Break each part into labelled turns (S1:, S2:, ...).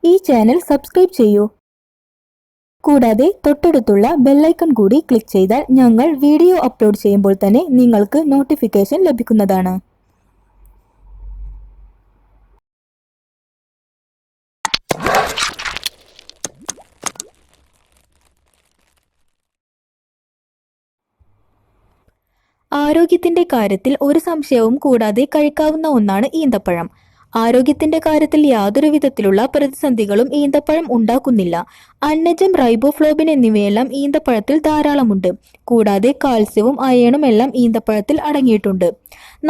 S1: ഈ channel subscribe ചെയ്യൂ. കൂടാതെ തൊട്ടടുത്തുള്ള ബെല്ലൈക്കൺ കൂടി ക്ലിക്ക് ചെയ്താൽ ഞങ്ങൾ വീഡിയോ അപ്ലോഡ് ചെയ്യുമ്പോൾ തന്നെ നിങ്ങൾക്ക് നോട്ടിഫിക്കേഷൻ ലഭിക്കുന്നതാണ്. ആരോഗ്യത്തിന്റെ കാര്യത്തിൽ ഒരു സംശയവും കൂടാതെ കഴിക്കാവുന്ന ഒന്നാണ് ഈന്തപ്പഴം. ആരോഗ്യത്തിന്റെ കാര്യത്തിൽ യാതൊരു വിധത്തിലുള്ള പ്രതിസന്ധികളും ഈന്തപ്പഴം ഉണ്ടാക്കുന്നില്ല. അന്നജം, റൈബോഫ്ലോബിൻ എന്നിവയെല്ലാം ഈന്തപ്പഴത്തിൽ ധാരാളമുണ്ട്. കൂടാതെ കാൽസ്യവും അയണും എല്ലാം ഈന്തപ്പഴത്തിൽ അടങ്ങിയിട്ടുണ്ട്.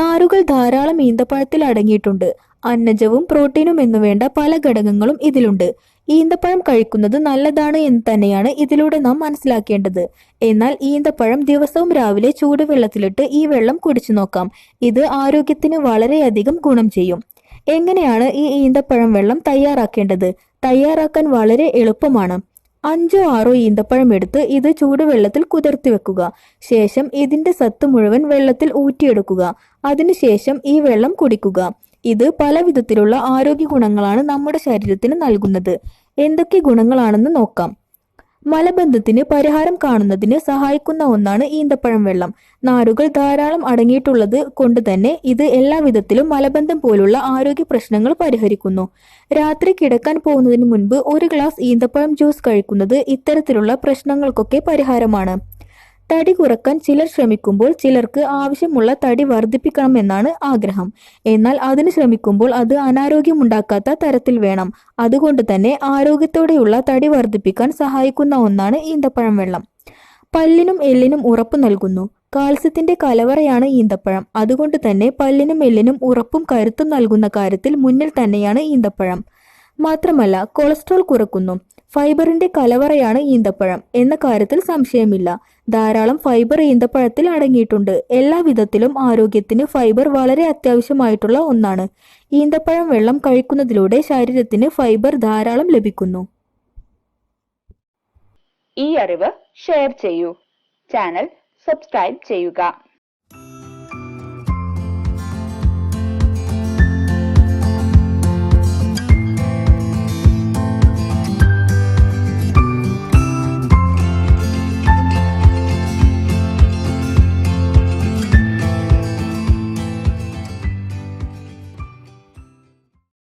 S1: നാരുകൾ ധാരാളം ഈന്തപ്പഴത്തിൽ അടങ്ങിയിട്ടുണ്ട്. അന്നജവും പ്രോട്ടീനും എന്നുവേണ്ട പല ഘടകങ്ങളും ഇതിലുണ്ട്. ഈന്തപ്പഴം കഴിക്കുന്നത് നല്ലതാണ് എന്ന് തന്നെയാണ് ഇതിലൂടെ നാം മനസ്സിലാക്കേണ്ടത്. എന്നാൽ ഈന്തപ്പഴം ദിവസവും രാവിലെ ചൂടുവെള്ളത്തിലിട്ട് ഈ വെള്ളം കുടിച്ചു നോക്കാം. ഇത് ആരോഗ്യത്തിന് വളരെയധികം ഗുണം ചെയ്യും. എങ്ങനെയാണ് ഈ ഈന്തപ്പഴം വെള്ളം തയ്യാറാക്കേണ്ടത്? തയ്യാറാക്കാൻ വളരെ എളുപ്പമാണ്. 5-6 ഈന്തപ്പഴം എടുത്ത് ഇത് ചൂടുവെള്ളത്തിൽ കുതിർത്തി വെക്കുക. ശേഷം ഇതിന്റെ സത്ത് മുഴുവൻ വെള്ളത്തിൽ ഊറ്റിയെടുക്കുക. അതിനുശേഷം ഈ വെള്ളം കുടിക്കുക. ഇത് പല വിധത്തിലുള്ള ആരോഗ്യ ഗുണങ്ങളാണ് നമ്മുടെ ശരീരത്തിന് നൽകുന്നത്. എന്തൊക്കെ ഗുണങ്ങളാണെന്ന് നോക്കാം. മലബന്ധത്തിന് പരിഹാരം കാണുന്നതിന് സഹായിക്കുന്ന ഒന്നാണ് ഈന്തപ്പഴം വെള്ളം. നാരുകൾ ധാരാളം അടങ്ങിയിട്ടുള്ളത് കൊണ്ട് തന്നെ ഇത് എല്ലാ വിധത്തിലും മലബന്ധം പോലുള്ള ആരോഗ്യ പ്രശ്നങ്ങൾ പരിഹരിക്കുന്നു. രാത്രി കിടക്കാൻ പോകുന്നതിന് മുൻപ് 1 ഗ്ലാസ് ഈന്തപ്പഴം ജ്യൂസ് കഴിക്കുന്നത് ഇത്തരത്തിലുള്ള പ്രശ്നങ്ങൾക്കൊക്കെ പരിഹാരമാണ്. തടി കുറക്കാൻ ചിലർ ശ്രമിക്കുമ്പോൾ ചിലർക്ക് ആവശ്യമുള്ള തടി വർദ്ധിപ്പിക്കണമെന്നാണ് ആഗ്രഹം. എന്നാൽ അതിന് ശ്രമിക്കുമ്പോൾ അത് അനാരോഗ്യമുണ്ടാക്കാത്ത തരത്തിൽ വേണം. അതുകൊണ്ട് തന്നെ ആരോഗ്യത്തോടെയുള്ള തടി വർദ്ധിപ്പിക്കാൻ സഹായിക്കുന്ന ഒന്നാണ് ഈന്തപ്പഴം വെള്ളം. പല്ലിനും എല്ലിനും ഉറപ്പ് നൽകുന്നു. കാൽസ്യത്തിന്റെ കലവറയാണ് ഈന്തപ്പഴം. അതുകൊണ്ട് തന്നെ പല്ലിനും എല്ലിനും ഉറപ്പും കരുത്തും നൽകുന്ന കാര്യത്തിൽ മുന്നിൽ തന്നെയാണ് ഈന്തപ്പഴം. മാത്രമല്ല കൊളസ്ട്രോൾ കുറക്കുന്നു. ഫൈബറിന്റെ കലവറയാണ് ഈന്തപ്പഴം എന്ന കാര്യത്തിൽ സംശയമില്ല. ധാരാളം ഫൈബർ ഈന്തപ്പഴത്തിൽ അടങ്ങിയിട്ടുണ്ട്. എല്ലാ വിധത്തിലും ആരോഗ്യത്തിന് ഫൈബർ വളരെ അത്യാവശ്യമായിട്ടുള്ള ഒന്നാണ്. ഈന്തപ്പഴം വെള്ളം കഴിക്കുന്നതിലൂടെ ശരീരത്തിന് ഫൈബർ ധാരാളം ലഭിക്കുന്നു.
S2: ഈ അറിവ് ഷെയർ ചെയ്യൂ. ചാനൽ സബ്സ്ക്രൈബ് ചെയ്യുക.